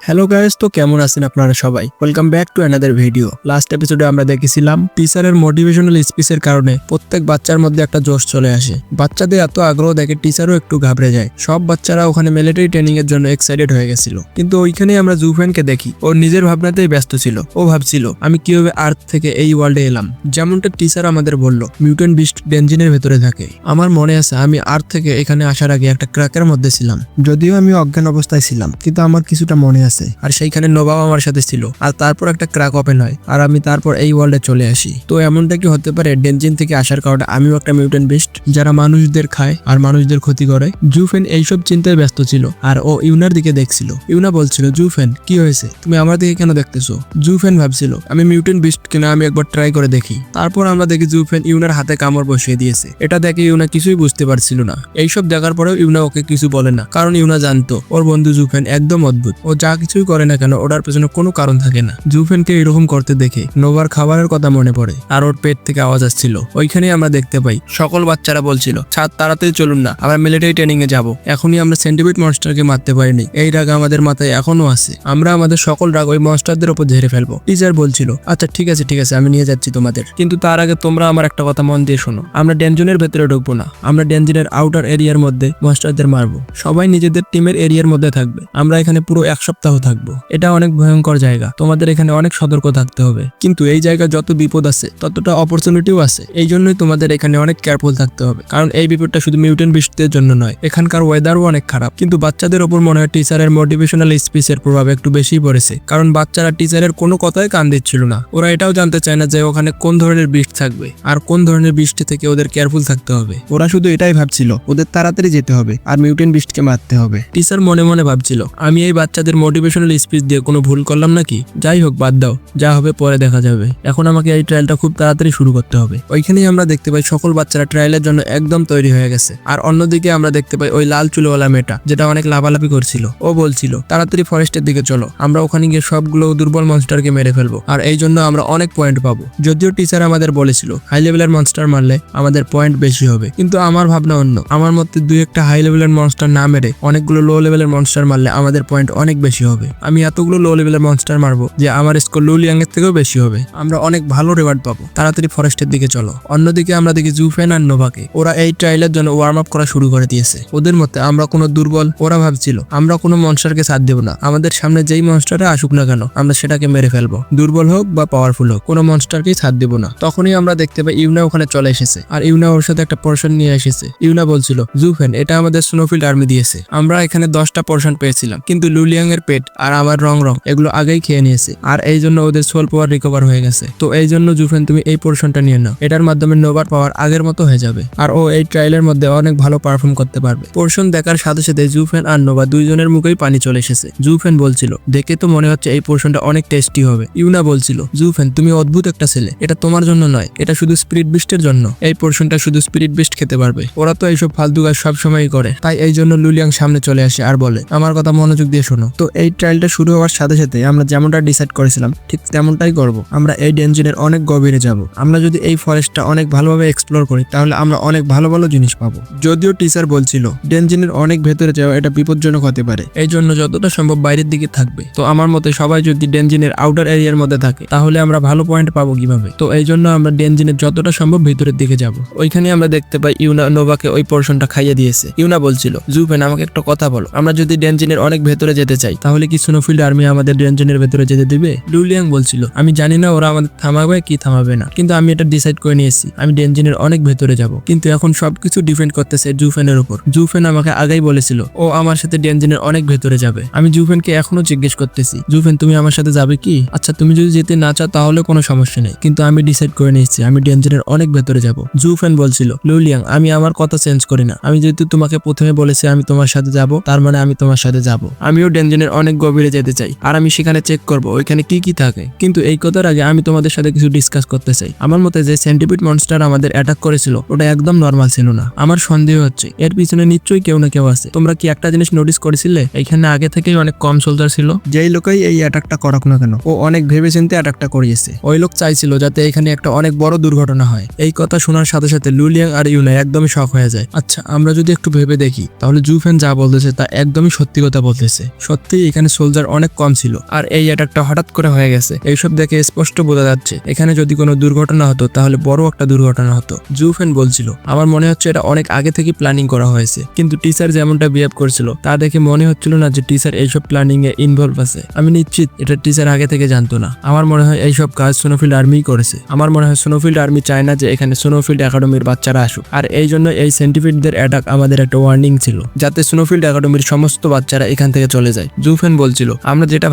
Hello guys, তো কেমন আছেন আপনারা সবাই? Welcome back to another video. Last এপিসোডে আমরা দেখেছিলাম টিচারের মোটিভেশনাল স্পিচের কারণে প্রত্যেক বাচ্চার মধ্যে একটা জোশ চলে আসে। বাচ্চাদের এত আগ্রহ দেখে টিচারও একটু ঘাবড়ে যায়। সব বাচ্চারা ওখানে মিলিটারি ট্রেনিং এর জন্য এক্সাইটেড হয়ে গেছিল, কিন্তু ওইখানেই আমরা জুফেনকে দেখি ওর নিজের ভাবনাতেই ব্যস্ত ছিল। ও ভাবছিল আমি কিভাবে আর্থ থেকে এই ওয়ার্ল্ডে এলাম। যেমনটা টিচার আমাদের বলল, মিউটেন্ট বিস্ট ডেঞ্জিনের ভেতরে থাকে। আমার মনে আছে আমি আর্থ থেকে এখানে আসার আগে একটা ক্র্যাকের মধ্যে ছিলাম, যদিও আমি অজ্ঞান অবস্থায় ছিলাম, কিন্তু আমার কিছুটা মনে আছে। আর সেইখানে নোবাও আমার সাথে ছিল, আর তারপর একটা ক্র্যাক ওপেন হয় আর আমি তারপর এই ওয়ার্ল্ডে চলে আসি। তো এমনটা কি হতে পারে ডেঞ্জিন থেকে আসার কারণে আমিও একটা মিউটেন্ট বিস্ট যারা মানুষদের খায় আর মানুষদের ক্ষতি করে? জুফেন এইসব চিন্তায় ব্যস্ত ছিল আর ও ইউনার দিকে দেখছিল। ইউনা বলছিল, জুফেন কি হয়েছে, তুমি আমার দিকে কেন দেখতেছো? জুফেন ভাবছিল আমি মিউটেন্ট বিস্ট কিনা আমি একবার ট্রাই করে দেখি। তারপর আমরা দেখি জুফেন ইউনার হাতে কামড় বসিয়ে দিয়েছে। এটা দেখে ইউনা কিছুই বুঝতে পারছিল না। এইসব দেখার পরেও ইউনা ওকে কিছু বলে না, কারণ ইউনা জানতো ওর বন্ধু জুফেন একদম অদ্ভুত। ও যা কিছুই করে না কেন ওটার পেছনে কোনো কারণ থাকে না। জুফেনকে এরকম করতে দেখে নোভার খাবারের কথা মনে পড়ে আর ওর পেট থেকে আওয়াজ আসছিল। ওইখানেই আমরা দেখতে পাই সকল বাচ্চারা বলছিল, ছাদ তাড়াতাড়ি চলুন না, আমরা মিলিটারি ট্রেনিং এ যাবো। এখনই আমরা সেন্টিপিড মনস্টারকে মারতে পারিনি, এই রাগ আমাদের মাথায় এখনো আছে। আমরা আমাদের সকল রাগ ওই মনস্টারদের উপর ঝেড়ে ফেলবো। টিচার বলছিল, আচ্ছা ঠিক আছে আমি নিয়ে যাচ্ছি তোমাদের, কিন্তু তার আগে তোমরা আমার একটা কথা মন দিয়ে শোনো। আমরা ডেঞ্জনের ভেতরে ঢুকবো না, আমরা ডেঞ্জনের আউটার এরিয়ার মধ্যে মনস্টারদের মারবো। সবাই নিজেদের টিমের এরিয়ার মধ্যে থাকবে। আমরা এখানে পুরো এক সপ্তাহ থাকবো। এটা অনেক ভয়ঙ্কর জায়গা, তোমাদের এখানে অনেক সতর্ক থাকতে হবে। কিন্তু এই জায়গায় যত বিপদ আছে ততটা অপরচুনিটিও আছে। এই জন্যই তোমাদের এখানে অনেক কেয়ারফুল থাকতে হবে, কারণ এই বিপদটা শুধু মিউটেন্ট বিস্টদের জন্য নয়। এখানকার ওয়েদারও অনেক খারাপ। কিন্তু বাচ্চাদের ওপর মনে হয় টিচারের মোটিভেশনাল স্পিচের প্রভাব একটু বেশিই পড়েছে, কারণ বাচ্চারা টিচারের কোনো কথাই কান দিচ্ছিল না। ওরা এটাও জানতে চায় না যে ওখানে কোন ধরনের বিস্ট থাকবে আর কোন ধরনের বৃষ্টি থেকে ওদের কেয়ারফুল থাকতে হবে। ওরা শুধু এটাই ভাবছিল ওদের তাড়াতাড়ি যেতে হবে আর মিউটেন্ট বিস্টকে মারতে হবে। টিচার মনে মনে ভাবছিল, আমি এই বাচ্চাদের মোটিভেশনাল স্পিচ দিয়ে কোনো ভুল করলাম নাকি? যাই হোক, বাদ দাও, যা হবে পরে দেখা যাবে। এখন আমাকে এই ট্রায়ালটা খুব তাড়াতাড়ি শুরু করতে হবে। ওইখানেই আমরা দেখতে পাই সকল বাচ্চারা ট্রায়ালের জন্য একদম তৈরি হয়ে গেছে। আর অন্যদিকে আমরা দেখতে পাই ওই লাল চুলওয়ালা মেয়েটা যেটা অনেক লাফালাফি করছিল। ও বলছিল, তাড়াতাড়ি ফরেস্টের দিকে চলো, আমরা ওখানে গিয়ে সবগুলো দুর্বল মনস্টারকে মেরে ফেলবো, আর এই জন্য আমরা অনেক পয়েন্ট পাবো। যদিও টিচার আমাদের বলেছিল হাই লেভেলের মনস্টার মারলে আমাদের পয়েন্ট বেশি হবে, কিন্তু আমার ভাবনা অন্য। আমার মতে দুই একটা হাই লেভেলের মনস্টার না মেরে অনেকগুলো লো লেভেলের মনস্টার মারলে আমাদের পয়েন্ট অনেক বেশি হবে। আমি এতগুলো লো লেভেলের মনস্টার মারবো যে আমার স্কোর লুলিয়াং এর থেকেও বেশি হবে। আমরা অনেক ভালো রিওয়ার্ড পাবো। তাড়াতাড়ি ফরেস্টের দিকে চলো। অন্যদিকে আমরা দেখি জুফেন আর নোভাকে। ওরা এই ট্রায়ালের জন্য ওয়ার্ম আপ করা শুরু করে দিয়েছে। ওদের মতে আমরা কোনো দুর্বল। ওরা ভাবছিল আমরা কোনো মনস্টারকে সাথ দেবো না, আমাদের সামনে যেই মনস্টারে আসুক না কেন আমরা সেটাকে মেরে ফেলবো। দুর্বল হোক বা পাওয়ারফুল হোক, কোনো মনস্টারকেই সাথ দেবো না। তখনই আমরা দেখতে পাই ইউনা ওখানে চলে এসেছে, আর ইউনা ওর সাথে একটা পোর্শন নিয়ে এসেছে। ইউনা বলছিল, জুফেন এটা আমাদের স্নোফিল্ড আর্মি দিয়েছে। আমরা এখানে 10টা পোর্শন পেয়েছিলাম, কিন্তু লুলিয়াং এর পেট আর আমার রং এগুলো আগেই খেয়ে নিয়েছে, আর এই জন্য ওদের সোল পাওয়ার রিকভার হয়ে গেছে। তো এই জন্য জুফেন তুমি এই পোর্শনটা নিয়ে নাও, এটার মাধ্যমে নোভার পাওয়ার আগের মতো হয়ে যাবে, আর ও এই ট্রায়ালের মধ্যে অনেক ভালো পারফর্ম করতে পারবে। পোর্শন দেখার সাথে সাথে জুফেন আর নোভা দুইজনের মুখেই পানি চলে এসেছে। জুফেন বলছিল, দেখে তো মনে হচ্ছে এই পোর্শনটা অনেক টেস্টি হবে। ইউনা বলছিল, জুফেন তুমি অদ্ভুত একটা ছেলে, এটা তোমার জন্য নয়, এটা শুধু স্পিরিট বিস্টের জন্য। এই পোর্শনটা শুধু স্পিরিট বিস্ট খেতে পারবে। ওরা তো এইসব ফালতু কাজ সবসময়ই করে, তাই এই জন্য লুলিয়াং সামনে চলে আসে আর বলে, আমার কথা মনোযোগ দিয়ে শোনো। তো এই ট্রায়ালটা শুরু হওয়ার সাথে সাথে আমরা যেমনটা ডিসাইড করেছিলাম ঠিক তেমনটাই করব। আমরা এই ডেঞ্জিনের অনেক গভীরে যাব। আমরা যদি এই ফরেস্টটা অনেক ভালোভাবে এক্সপ্লোর করি তাহলে আমরা অনেক ভালো ভালো জিনিস পাবো। যদিও টিচার বলছিল ডেঞ্জিনের অনেক ভেতরে যাওয়া এটা বিপজ্জনক হতে পারে, এই জন্য যতটা সম্ভব বাইরের দিকে থাকবে। তো আমার মতে সবাই যদি ডেঞ্জিনের আউটার এরিয়ার মধ্যে থাকে তাহলে আমরা ভালো পয়েন্ট পাবো কিভাবে? তো এই জন্য আমরা ডেঞ্জিনের যতটা সম্ভব ভিতরের দিকে যাব। ওইখানে আমরা দেখতে পাই ইউনা নোভাকে ওই পোর্শনটা খাইয়ে দিয়েছে। ইউনা বলছিল, জুফেন আমাকে একটা কথা বলো, আমরা যদি ডেঞ্জিনের অনেক ভেতরে যেতে চাই তাহলে কি স্নোফিল্ড আর্মি আমাদের ডেঞ্জিনের ভেতরে যেতে দিবে? লুলিয়াং বলছিল, আমি জানি না ওরা আমাদের থামাবে কি থামাবে না, কিন্তু আমি এটা ডিসাইড করে নিয়েছি, আমি ডেঞ্জিনের অনেক ভেতরে যাব। কিন্তু এখন সবকিছু ডিপেন্ড করতেছে জুফেনের উপর। জুফেন আমাকে আগেই বলেছিল ও আমার সাথে ডেঞ্জিনের অনেক ভেতরে যাবে। আমি জুফেনকে এখনো জিজ্ঞেস করতেছি, জুফেন তুমি আমার সাথে যাবে কি? আচ্ছা তুমি যদি যেতে না চাও তাহলে কোনো সমস্যা নেই, কিন্তু আমি ডিসাইড করে নিয়েছি আমি ডেঞ্জিনের অনেক ভেতরে যাব। জুফেন বলছিল, লুলিয়াং আমি আমার কথা চেঞ্জ করি না, আমি যেহেতু তোমাকে প্রথমে বলেছি আমি তোমার সাথে যাব, তার মানে আমি তোমার সাথে যাব। আমিও ডেঞ্জিনের অনেক গভীরে যেতে চাই, আর আমি সেখানে চেক করব ওইখানে কি কি থাকে। কিন্তু এই কথার আগে আমি তোমাদের সাথে কিছু ডিসকাস করতে চাই। আমার মতে যে সেন্টিপিড মনস্টার আমাদের অ্যাটাক করেছিল ওটা একদম নর্মাল ছিল না। আমার সন্দেহ হচ্ছে এর পিছনে নিশ্চয়ই কেউ না কেউ আছে। তোমরা কি একটা জিনিস নোটিস করেছিলে? এখানে আগে থেকেই অনেক কম সোলজার ছিল। যেই লোকই এই অ্যাটাকটা করুক না কেন ও অনেক ভেবেচিন্তে অ্যাটাকটা করিয়েছে। ওই লোক চাইছিল যাতে এখানে একটা অনেক বড় দুর্ঘটনা হয়। এই কথা শোনার সাথে সাথে লুলিয়াং আর ইউনা একদমই শক হয়ে যায়। আচ্ছা আমরা যদি একটু ভেবে দেখি তাহলে জুফেন যা বলতেছে তা একদমই সত্যি কথা বলতেছে। সত্যি এখানে সোলজার অনেক কম ছিল আর এই অ্যাটাকটা হঠাৎ করে হয়ে গেছে। এইসব দেখে স্পষ্ট বোঝা যাচ্ছে এখানে যদি কোনো দুর্ঘটনা হতো তাহলে বড় একটা দুর্ঘটনা হতো। জুফেন বলছিল আমার মনে হচ্ছে এটা অনেক আগে থেকে প্ল্যানিং করা হয়েছে, কিন্তু টিচার যেমনটা বিহেভ করছিল তা দেখে মনে হচ্ছিল না যে টিচার এইসব প্ল্যানিং এ ইনভলভ আছে। আমি নিশ্চিত এটা টিচার আগে থেকে জানতো না। আমার মনে হয় এইসব কাজ স্নোফিল্ড আর্মি করেছে। আমার মনে হয় স্নোফিল্ড আর্মি চায় না যে এখানে স্নোফিল্ড একাডেমির বাচ্চারা আসুক, আর এই জন্য এই সেন্টিপিডদের অ্যাটাক আমাদের একটা ওয়ার্নিং ছিল যাতে স্নোফিল্ড একাডেমির সমস্ত বাচ্চারা এখান থেকে চলে যায়। জুফেন বলছিল আমরা যেটা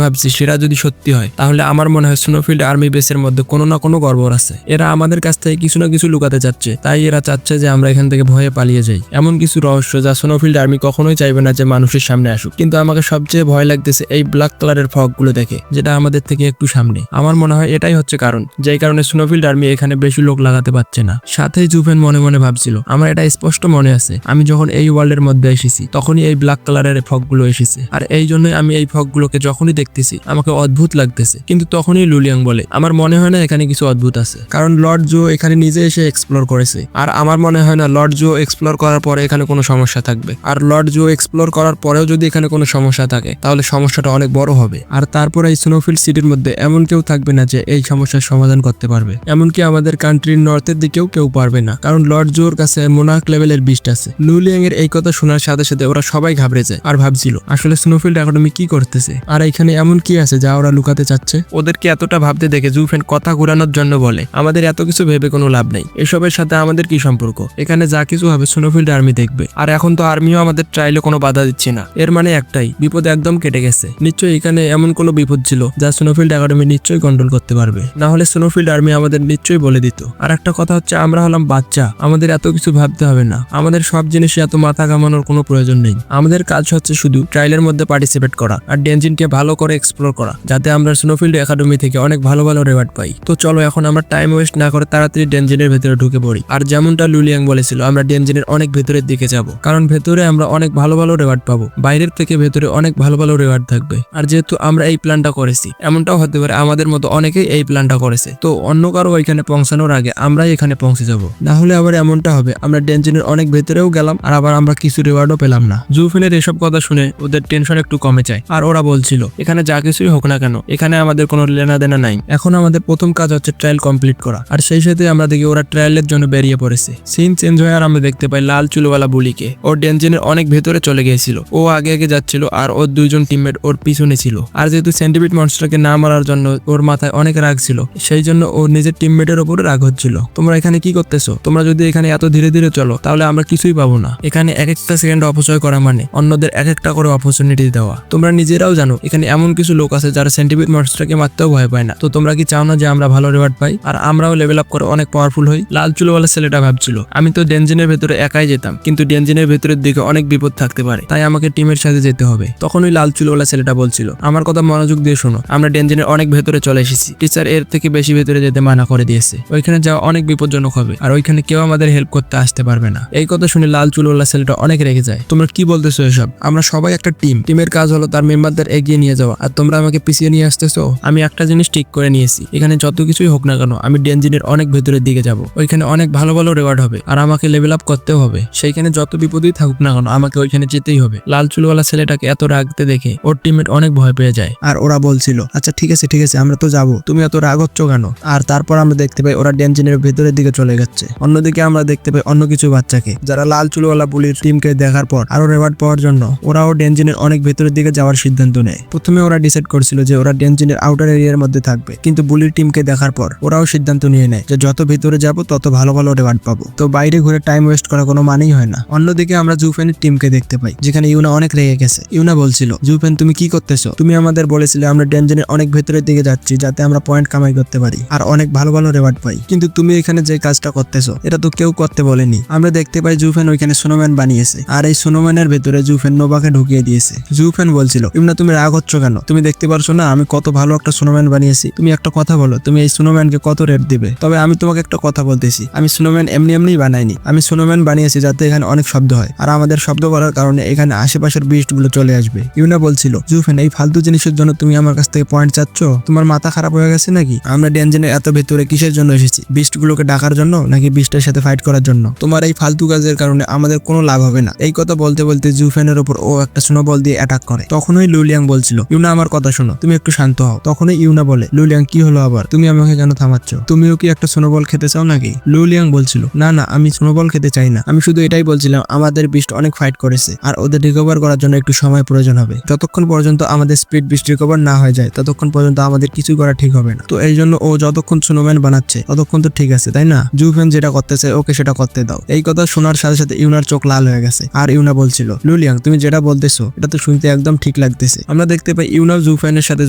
ভাবছি সেটা যদি সত্যি হয় তাহলে আমার মনে হয় স্নোফিল্ড আর্মি বেসের মধ্যে কোনো না কোনো গড়বড় আছে। এরা আমাদের কাছ থেকে কিছু না কিছু লুকাতে চাচ্ছে, তাই এরা চাচ্ছে যে আমরা এখান থেকে ভয়ে পালিয়ে যাই। এমন কিছু রহস্য যা স্নোফিল্ড আর্মি কখনোই চাইবে না যে মানুষের সামনে আসুক। কিন্তু আমাকে সবচেয়ে ভয় লাগতেছে এই ব্ল্যাক কালারের ফগ গুলো দেখে, যেটা আমাদের থেকে একটু সামনে। আমার মনে হয় এটাই হচ্ছে কারণ, যেই কারণে স্নোফিল্ড আর্মি এখানে বেশি লোক লাগাতে পারছে না। সাথে জুফেন মনে মনে ভাবছিল আমার এটা স্পষ্ট মনে আছে, আমি যখন এই ওয়ার্ল্ডের মধ্যে এসেছি তখনই এই ব্ল্যাক কালারের ফগ গুলো এসেছে, আর এই জন্যই আমি এই ফগ গুলোকে যখনই দেখতেছি আমাকে অদ্ভুত লাগতেছে। কিন্তু তখনই লুলিয়াং বলে আমার মনে হয় না এখানে কিছু অদ্ভুত আছে, কারণ লর্ড জো এখানে নিজে এসে এক্সপ্লোর করেছে। আর আমার মনে হয় না লর্ড জো এক্সপ্লোর করার পরে এখানে কোনো সমস্যা থাকবে। আর লর্ড জো এক্সপ্লোর করার পরেও যদি এখানে কোনো সমস্যা থাকে তাহলে সমস্যাটা অনেক বড় হবে। আর তারপর এই স্নোফিল্ড সিটির মধ্যে এমন কেউ থাকবে না যে এই সমস্যার সমাধান করতে পারবে। এমনকি আমাদের কান্ট্রির নর্থের দিকেও কেউ পারবে না, কারণ লর্ড জোর কাছে মোনাক লেভেলের বিস্ট আছে। লুলিয়াং এর এই কথা শোনার সাথে সাথে ওরা সবাই ঘাবড়ে যায় আর ভাবছিল আসলে স্নোফিল্ড একাডেমি কি করতেছে, আর এখানে এমন কি আছে যা ওরা লুকাতে চাচ্ছে। ওদেরকে এতটা ভাবতে দেখে জুফেন কথা ঘুরানোর জন্য বলে আমাদের এত কিছু ভেবে কোনো লাভ নেই, এসবের সাথে আমাদের কি সম্পর্ক, এখানে যা কিছু হবে স্নোফিল্ড আর্মি দেখবে। আর এখন তো আর্মিও আমাদের ট্রায়ালে কোনো বাধা দিচ্ছে না, এর মানে একটাই বিপদ একদম কেটে গেছে। নিশ্চয়ই এখানে এমন কোনো বিপদ ছিল যা স্নোফিল্ড একাডেমি নিশ্চয়ই কন্ট্রোল করতে পারবে, না হলে স্নোফিল্ড আর্মি আমাদের নিশ্চয়ই বলে দিত। আর একটা কথা হচ্ছে আমরা হলাম বাচ্চা, আমাদের এত কিছু ভাবতে হবে না, আমাদের সব জিনিসে এত মাথা ঘামানোর কোনো প্রয়োজন নেই। আমাদের কাজ হচ্ছে শুধু ট্রায়ালের মধ্যে পার্টিসিপেট করা আর ডেনজিনকে ভালো করে এক্সপ্লোর করা, যাতে আমরা স্নোফিল্ড একাডেমি থেকে অনেক ভালো ভালো রিওয়ার্ড পাই। তো চলো এখন আমরা টাইম ওয়েস্ট না করে তাড়াতাড়ি ডেনজিনের ভেতরে ঢুকে পড়ি। আর যেমনটা লুলিয়াং বলেছিল আমরা ডেনজিনের অনেক ভেতরের দিকে যাব, কারণ ভেতরে আমরা অনেক ভালো ভালো রিওয়ার্ড পাবো, বাইরের থেকে ভেতরে অনেক ভালো ভালো রিওয়ার্ড থাকবে। আর যেহেতু আমরা এই প্ল্যানটা করেছি, এমনটাও হতে পারে আমাদের মতো অনেকেই এই প্ল্যানটা করেছে, তো অন্য কারো এখানে পৌঁছানোর আগে আমরাই এখানে পৌঁছে যাব। না হলে আবার এমনটা হবে আমরা ডেনজিনের অনেক ভেতরেও গেলাম আর আবার আমরা কিছু রিওয়ার্ডও পেলাম না। জুফেনের এসব কথা শুনে ওদের টেনশন একটু কমে যায়, আর ওরা বলছিল এখানে যা কিছুই হোক না কেন এখানে আমাদের কোনো লেনা দেনা নাই। এখন আমাদের প্রথম কাজ হচ্ছে ট্রায়াল কমপ্লিট করা। আর সেই সাথে আমরা দেখি ওরা ট্রায়ালের জন্য বেরিয়ে পড়েছে। সিন চেঞ্জ হয়ে আর আমরা দেখতে পাই লাল চুলওয়ালা বুলিকে। ওর ডেনজিনের অনেক ভেতরে চলে গিয়েছিল, ও আগে আগে যাচ্ছিল আর ওর দুইজন টিমমেট ওর পিছনে ছিল। আর যেহেতু সেন্টিপিড মনস্টারকে না মারার জন্য ওর মাথায় অনেক রাগ ছিল, সেই জন্য ওর নিজের টিমমেটের উপরে রাগ হচ্ছিল। তোমরা এখানে কি করতেছো? তোমরা যদি এখানে এত ধীরে ধীরে চলো তাহলে আমরা কিছুই পাবো না। এখানে এক একটা সেকেন্ড অপচয় করা মানে অন্যদের এক একটা করে অপরচুনিটি দেওয়া। তোমরা নিজেরাও জানো এখানে এমন কিছু লোক আছে যারা সেন্টিপিড মনস্টারকে মারতেও ভয় পায় না। তো তোমরা কি চাও না যে আমরা ভালো রিওয়ার্ড পাই আর আমরাও লেভেল আপ করে অনেক পাওয়ারফুল হই? লাল চুলওয়ালা ছেলেটা ভাবছিল আমি তো ডেনজিনের ভেতরে একাই যেতাম, কিন্তু ডেনজিনের ভেতরের দিকে অনেক বিপদ থাকতে পারে, তাই আমাকে টিমের সাথে যেতে হবে। তখন ওই লাল চুলওয়ালা ছেলেটা বলছিল আমার কথা মনোযোগ দিয়ে শোনো, আমরা ডেনজিনের অনেক ভেতরে চলে এসেছি, টিচার এর থেকে বেশি ভেতরে যেতে মানা করে দিয়েছে। ওইখানে যাওয়া অনেক বিপজ্জনক হবে আর ওইখানে কেউ আমাদের হেল্প করতে আসতে পারবে না। এই কথা শুনে লাল চুলওয়ালা ছেলেটা অনেক রেগে যায়। তোমরা কি বলতেছো এসব? আমরা সবাই একটা টিম, টিমের কাজ হলো তার মেম্বারদের এগিয়ে নিয়ে যাওয়া, আর তোমরা আমাকে পিছিয়ে নিয়ে আসতেছো। আমি একটা জিনিস ঠিক করে নিয়েছি, এখানে যত কিছুই হোক না কেন আমি ডেনজিনের অনেক ভেতরের দিকে যাব, ওইখানে অনেক ভালো ভালো রিওয়ার্ড হবে আর আমাকে লেভেল আপ করতেও হবে। সেইখানে যত বিপদই থাকুক না কেন আমাকে ওইখানে যেতেই হবে। লাল চুলওয়ালা ছেলেটাকে এত রাগতে দেখে ওর টিমমেট অনেক ভয় পেয়ে যায় আর ওরা বলছিল আচ্ছা ঠিক আছে আমরা তো যাবো, তুমি এত রাগ হচ্ছ কেন? আর তারপর আমরা দেখতে পাই ওরা ডেনজিনের ভেতরের দিকে চলে যাচ্ছে। অন্যদিকে আমরা দেখতে পাই অন্য কিছু বাচ্চাকে যারা লাল চুলওয়ালা বুলির টিমকে দেখার পর আরো রিওয়ার্ড পাওয়ার জন্য ওরাও ডেনজিনের অনেক ভেতরের দিকে যাওয়ার সিদ্ধান্ত নেয়। প্রথমে ওরা ডিসাইড করছিল যে ওরা ডেনজিনের আউটার এরিয়ার মধ্যে থাকবে, কিন্তু বুলির টিমকে দেখার পর ওরাও সিদ্ধান্ত নিয়ে নেয় যে যত ভেতরে যাব তত ভালো ভালো রিওয়ার্ড পাবো, তো বাইরে ঘুরে টাইম ওয়েস্ট করা কোনো মানেই হয় না। অন্যদিকে আমরা জুফেনের টিমকে দেখতে পাই যেখানে ইউনা অনেক রেগে গেছে। ইউনা বলছিল জুফেন তুমি কি করতেছো? তুমি আমাদের বলেছিলে আমরা ডেনজিনের অনেক ভেতরের দিকে যাচ্ছি যাতে আমরা পয়েন্ট কামাই করতে পারি আর অনেক ভালো ভালো রিওয়ার্ড পাই, কিন্তু তুমি এখানে যে কাজটা করতেছো এটা তো কেউ করতে বলেনি। আমরা দেখতে পাই জুফেন ওইখানে স্নোম্যান বানিয়েছে আর এই স্নোম্যানের ভেতরে জুফেন নোভাকে ঢুকিয়ে দিয়েছে। জুফেন বলছিল ইউনা তুমি রাগ হচ্ছ কেন? তুমি দেখতে পারছো না আমি কত ভালো একটা স্নোম্যান বানিয়েছি? তুমি একটা কথা বলো, তুমি এই স্নোম্যানকে কত রেট দিবে? তবে আমি তোমাকে একটা কথা বলতেছি, আমি স্নোম্যান এমনি এমনি বানাইনি, আমি স্নোম্যান বানিয়েছি যাতে এখানে অনেক শব্দ হয় আর আমাদের শব্দ করার কারণে এখানে আশেপাশের বিস্ট গুলো চলে আসবে। ইউনা বলছিল জুফেন এই ফালতু জিনিসের জন্য তুমি আমার কাছ থেকে পয়েন্ট চাচ্ছ? তোমার মাথা খারাপ হয়ে গেছে নাকি? আমরা ডেনজিনের এত ভেতরে কিসের জন্য এসেছি? বিস্ট গুলোকে ডাকার জন্য নাকি বিস্টের সাথে ফাইট করার জন্য? তোমার এই ফালতু কাজের কারণে আমাদের কোনো লাভ হবে না। এই কথা বলতে বলতে জুফেনের উপর ও একটা স্নোবল দিয়ে অ্যাটাক করে। তখনই লুলিয়াং বলছিল, ইউনা আমার কথা শোনো, তুমি একটু শান্ত হও। তখনই ইউনা বলে, লুলিয়াং কি হলো আবার, তুমি আমাকে কেন থামাচ্ছ? তুমিও কি একটা স্নোবল খেতে চাও নাকি? লুলিয়াং বলছিল, না না, আমি স্নোবল খেতে চাই না, আমি শুধু এটাই বলছিলাম আমাদের বিস্ট অনেক ফাইট করেছে আর ওদের রিকভার করার জন্য একটু সময় প্রয়োজন হবে। যতক্ষণ পর্যন্ত আমাদের স্পিড বিস্ট রিকভার না হয়ে যায় ততক্ষণ পর্যন্ত আমাদের কিছু করা ঠিক হবে না। তো এই জন্য ও যতক্ষণ স্নোম্যান বানাচ্ছে ততক্ষণ তো ঠিক আছে, তাই না? জুফেন যেটা করতেছে ওকে সেটা করতে দাও। এই কথা শোনার সাথে সাথে ইউনার চোখ লাল হয়ে গেছে আর ইউনা বলছিল, লুলিয়াং তুমি যেটা বলতেছো এটা তো শুনতে একদম ঠিক লাগতেছে। আমরা দেখতে পাই ইউনা জুফেনের সাথে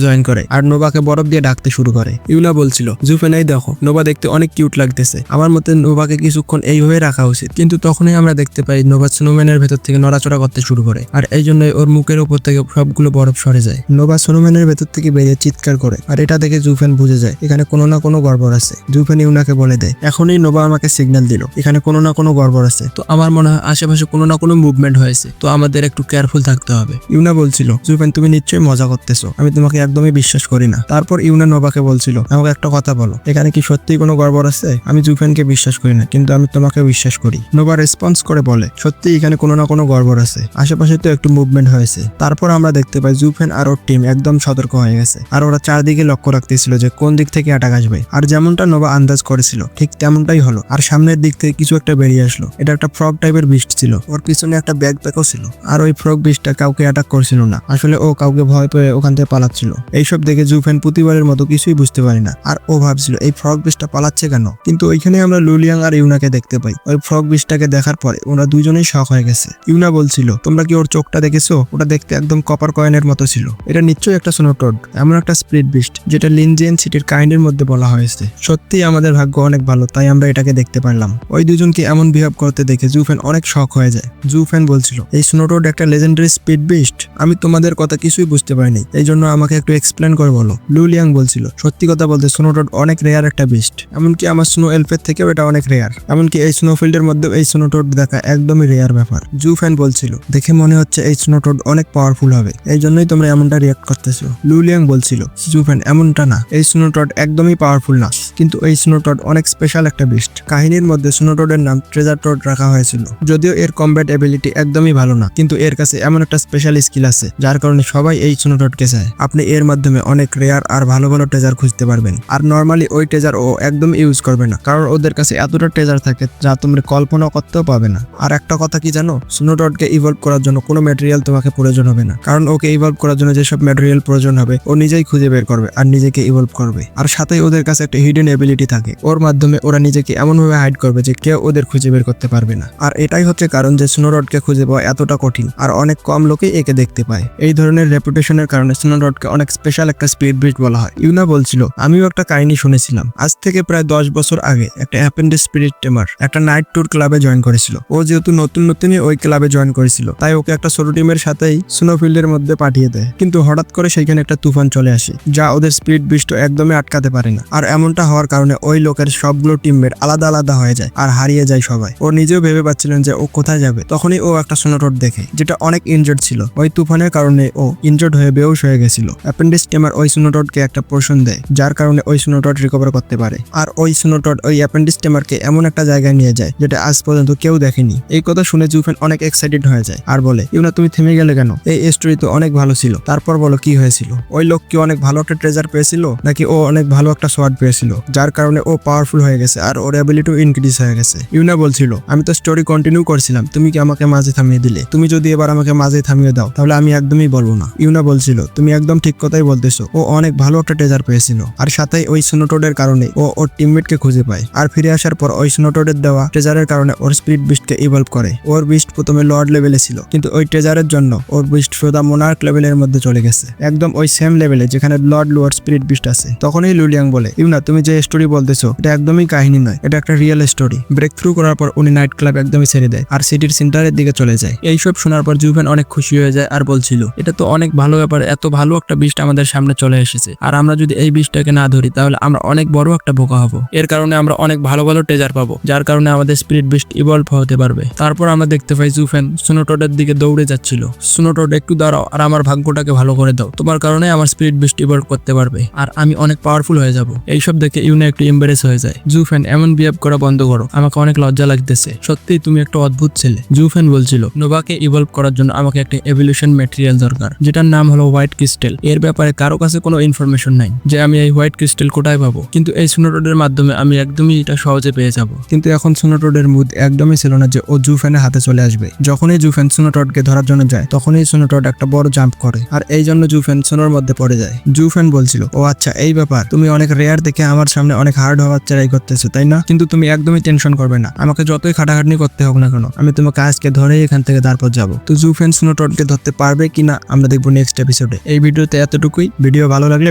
জয়েন করে আর নোভাকে বরফ দিয়ে ডাকতে শুরু করে। ইউনা বলছিল, জুফেন এই দেখো, নোভা দেখতে অনেক কিউট লাগতেছে, আমার মতে নোভাকে কিছুক্ষণ এইভাবে রাখা উচিত। কিন্তু তখনই আমরা দেখতে পাই নোভা স্নোম্যানের ভেতর থেকে নড়াচড়া করতে শুরু করে আর এই জন্যই ওর মুখের উপর থেকে সবগুলো বরফ সরে যায়। নোভা স্নোম্যানের ভেতর থেকে বেরিয়ে চিৎকার করে আর এটা দেখে জুফেন বুঝে যায় এখানে কোনো না কোনো গড়বড় আছে। জুফেন ইউনাকে বলে দেয়, এখনই নোভা আমাকে সিগন্যাল দিল, এখানে কোনো না কোনো গড়বড় আছে। তো আমার মনে হয় আশেপাশে কোনো না কোনো মুভমেন্ট হয়েছে, তো আমাদের একটু কেয়ারফুল থাকতে হবে। ইউনা বলছিল, জুফেন তুমি নিশ্চয়ই মজা করতেছো, আমি তোমাকে একদমই বিশ্বাস করি না। তারপর ইউনা নোভাকে বলছিল, আমাকে একটা কথা বলো, এখানে কি সত্যিই কোনো গড়বড় আছে? আমি জুফেনকে বিশ্বাস করি না কিন্তু আমি তোমাকে বিশ্বাস করি। নোভা রেসপন্স করে বলে, সত্যি এখানে কোনো না কোনো গড়বড় আছে, আশেপাশে তো একটু মুভমেন্ট হয়েছে। তারপর আমরা দেখতে পাই জুফেন আর ওর টিম একদম সতর্ক হয়ে গেছে আর ওরা চারদিকে লক্ষ্য রাখতেছিল যে কোন দিক থেকে অ্যাটাক আসবে। আর যেমনটা নোভা আন্দাজ করেছিল ঠিক তেমনটাই হলো। আর সামনের দিক থেকে কিছু একটা বেরিয়ে আসলো, এটা একটা ফ্রগ টাইপের বিস্ট ছিল, ওর পিছনে একটা ব্যাকপ্যাকও ছিল। আর ওই ফ্রগ বিস্টটা কাউকে অ্যাটাক করছিল না, আসলে ও কাউকে ভয় পেয়ে ওখান থেকে পালাচ্ছিল। এইসব দেখে জুফেন প্রতিবারের মতো কিছুই বুঝতে পারি না আর ও ভাবছিল এই ফ্রগ বিস্টটা পালাচ্ছে কেন। কিন্তু ওইখানে আমরা লুলিয়াং আর ইউনাকে দেখতে পাই। ওই ফ্রগ বিস্টটাকে দেখার পরে ওরা দুজনেই শক হয়ে গেছে। ইউনা বলছিল, তোমরা কি ওর চোখটা দেখেছো? ওটা দেখতে একদম কপার কয়েনের মতো ছিল। এটা নিশ্চয়ই একটা স্নোটোড, এমন একটা স্প্লিট বিস্ট যেটা লিনজিয়ান সিটির কাইন্ডের মধ্যে বলা হয়েছে। সত্যি আমাদের ভাগ্য অনেক ভালো, তাই আমরা এটাকে দেখতে পারলাম। ওই দুজনকে এমন বিহেভ করতে দেখে জুফেন অনেক শক হয়ে যায়। জুফেন বলছিল, এই স্নোটোড একটা লেজেন্ডারি স্পিড বিস্ট, আমি তোমাদের কথা কিছুই বুঝতে পারিনি, এই জন্য আমাকে একটু এক্সপ্লেন করে বলো। লুলিয়াং বলছিল, সত্যি কথা বলতে স্নোটোড অনেক রেয়ার একটা বিস্ট, এমনকি আমার স্নো এলফের থেকেও এটা অনেক রেয়ার, এমনকি এই স্নোফিল্ডের মধ্যে এই স্নোটোড দেখা একদমই রেয়ার ব্যাপার। জুফেন বলছিল, দেখে মনে হচ্ছে এই স্নোটোড অনেক পাওয়ারফুল হবে, এই জন্যই তোমরা এমনটা রিয়াক্ট করতেছো। লুলিয়াং বলছিল, জুফেন এমনটা না, এই স্নোটোড একদমই পাওয়ারফুল না, কিন্তু এই স্নোটোড অনেক স্পেশাল একটা বিস্ট। কাহিনীর মধ্যে স্নোটোডের নাম ট্রেজার টোড রাখা হয়েছিল। যদিও এর কমব্যাট এবিলিটি একদমই ভালো না, কিন্তু এর কাছে এমন একটা স্পেশাল স্কিল আছে যার কারণে সবাই এই স্নোটোডকে চায়। আপনি এর মাধ্যমে অনেক রেয়ার আর ভালো ভালো ট্রেজার খুঁজতে পারবেন। আর নর্মালি ওই ট্রেজার ও একদম ইউজ করবে না, কারণ ওদের কাছে এতটা ট্রেজার থাকে যা তোমরা কল্পনা করতেও পাবে না। আর একটা কথা কি জানো, স্নোটোডকে ইভলভ করার জন্য কোনো ম্যাটেরিয়াল তোমাকে প্রয়োজন হবে না, কারণ ওকে ইভলভ করার জন্য যেসব ম্যাটেরিয়াল প্রয়োজন হবে ও নিজেই খুঁজে বের করবে আর নিজেকে ইভলভ করবে। আর সাথে ওদের কাছে একটা হিডেন এবিলিটি থাকে, ওর মাধ্যমে ওরা নিজেকে এমনভাবে হাইড করবে যে কেউ ওদের খুঁজে বের করতে পারবে না। আর এটাই হচ্ছে কারণ যে স্নোরডকে খুঁজে পাওয়া এতটা কঠিন আর অনেক কম লোকেই একে দেখতে পায়। এই ধরনের রেপুটেশনের কারণে স্নোরডকে অনেক স্পেশাল একটা স্পিড বিস্ট বলা হয়। ইউনা বলছিল, আমিও একটা কাহিনী শুনেছিলাম, আজ থেকে প্রায় 10 বছর আগে একটা অ্যাপেন্ডিস স্পিরিট টেমার একটা নাইট ট্যুর ক্লাবে জয়েন করেছিল। ও যেহেতু নতুনই ওই ক্লাবে জয়েন করেছিল, তাই ওকে একটা ছোট টিমের সাথেই স্নোফিল্ডের মধ্যে পাঠিয়ে দেয়। কিন্তু হঠাৎ করে সেখানে একটা তুফান চলে আসে যা ওদের স্পিড বিস্ট একদমই আটকাতে পারে না। আর এমনটা হওয়ার কারণে ওই লোকের সবগুলো টিমমেট আলাদা আলাদা হয়ে যায় আর হারিয়ে যায় সবাই। ও নিজেও ভেবে পাচ্ছিলেন যে ও কোথায় যাবে। তখনই ও একটা স্নোটোড দেখে যেটা অনেক ইনজার্ড ছিল। ওই তুফানের কারণে ও ইনজার্ড হয়ে বেহুশ হয়ে গেছিল। অ্যাপেন্ডিস টেমার ওই স্নোটোডকে একটা পোর্শন দেয় যার কারণে ওই স্নোটোড রিকভার করতে পারে। আর ওই স্নোটোড ওই অ্যাপেন্ডিস টেমারকে এমন একটা জায়গায় নিয়ে যায় যেটা আজ পর্যন্ত কেউ দেখেনি। এই কথা শুনে জুফেন অনেক এক্সাইটেড হয়ে যায় আর বলে, ইউনা তুমি থেমে গেলে কেন? এই স্টোরি তো অনেক ভালো ছিল, তারপর বলো কি হয়েছিল? ওই লোক কি অনেক ভালো একটা ট্রেজার পেয়েছিল নাকি ও অনেক ভালো একটা সোয়ার্ড পেয়েছিল যার কারণে ও পাওয়ারফুল হয়ে গেছে আর ওর অ্যাবিলিটিও ইনক্রিজ হয়ে গেছে? ইউনা বলছিল, আমি তো স্টোরি কন্টিনিউ করছিলাম, তুমি কি আমাকে মাঝে থামিয়ে দিলে? তুমি যদি এবার আমাকে মাঝে থামিয়ে দাও তাহলে আমি একদমই বলবো না। ইউনা বলছিল, তুমি একদম ঠিক কথাই বলতেছো, ও অনেক ভালো একটা ট্রেজার পেয়েছিল আর সাথে ওই স্নোটোডের কারণে ও ওর টিমমেটকে খুঁজে পায়। আর ফিরে আসার পর ওই স্নোটোডের দেওয়া ট্রেজারের কারণে ওর স্পিরিট বিস্টকে ইভলভ করে। ওর বিস্ট প্রথমে লর্ড লেভেলে ছিল, কিন্তু ওই ট্রেজারের জন্য ওর বিস্ট সোজা মোনার্ক লেভেলের মধ্যে চলে গেছে, একদম ওই সেম লেভেলে যেখানে লর্ড লোয়ার স্পিরিট বিস্ট আছে। তখনই লুলিয়াং বলে, ইউনা তুমি যে স্টোরি বলতেছো এটা একদমই কাহিনী নয়, এটা একটা রিয়েল স্টোরি। ব্রেক থ্রু করার পর উনি নাইট ক্লাব একদমই ছেড়ে দেয় আর সিটির সেন্টারের দিকে চলে যায়। এইসব শোনার পর জুভেন অনেক খুশি হয়ে যায় আর বলছিল, এটা তো অনেক ভালো ব্যাপার, এত ভালো একটা বিস্ট আমাদের সামনে চলে এসেছে আর আমরা যদি এই বিস্টটাকে না ধরি তাহলে আমরা অনেক বড় একটা বোকা হব। এর কারণে আমরা অনেক ভালো ভালো ট্রেজার পাবো যার কারণে আমাদের স্পিরিট বিস্ট ইভলভ হতে পারবে। তারপর আমরা দেখতে পাই জুফেন স্নোটোডের দিকে দৌড়ে যাচ্ছিল। স্নোটোড একটু দাঁড়াও আর আমার ভাগ্যটাকে ভালো করে দাও, তোমার কারণে আমার স্পিরিট বিস্ট ইভলভ করতে পারবে আর আমি অনেক পাওয়ারফুল হয়ে যাব। এইসব দেখে ইউনা একটু এম্বারেস হয়ে যায়। জুফেন, এমন বিহেভ করা বন্ধ করো, আমাকে অনেক লজ্জা লাগতেছে। সত্যি তুমি একটা অদ্ভুত ছেলে। জুফেন বলছিল, নোভাকে ইভলভ করার জন্য আমাকে একটা এভলিউশন ম্যাটেরিয়াল দরকার, যেটার নাম হলো হোয়াইট ক্রিস্টাল। এর ব্যাপারে কারো কাছে কোনো ইনফরমেশন নাই যে আমি এই হোয়াইট ক্রিস্টাল কোথায় পাবো, কিন্তু এই সুনোটোডের মাধ্যমে আমি একদমই এটা সহজে পেয়ে যাব। কিন্তু এখন সুনোটোডের মুড একদমই ছিল না যে ও জুফেনের হাতে চলে আসবে। যখনই জুফেন সুনোটডকে ধরার জন্য যায়, তখনই সুনোটড একটা বড় জাম্প করে, আর এই জন্য জুফেন সুনোর মধ্যে পড়ে যায়। জুফেন বলছিল, ও আচ্ছা এই ব্যাপার, তুমি অনেক রেয়ার দেখে আমার সামনে অনেক হার্ড হওয়ার ট্রাই করতেছো তাই না? কিন্তু তুমি একদমই টেনশন করবে না, আমাকে যতই খাটাখাটনি করতে হোক না কেন, আমি তোমাকে আজকে ধরেই এখান থেকে তারপর যাবো। তো জুফেন সুনোটডকে ধরতে পারবে কিনা আমরা দেখবো নেক্সট এপিসোডে। এই ভিডিওতে এতটুকুই। ভিডিও ভালো লাগলে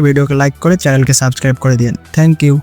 ভিডিওকে লাইক করে চ্যানেলকে সাবস্ক্রাইব করে দিন। Thank you.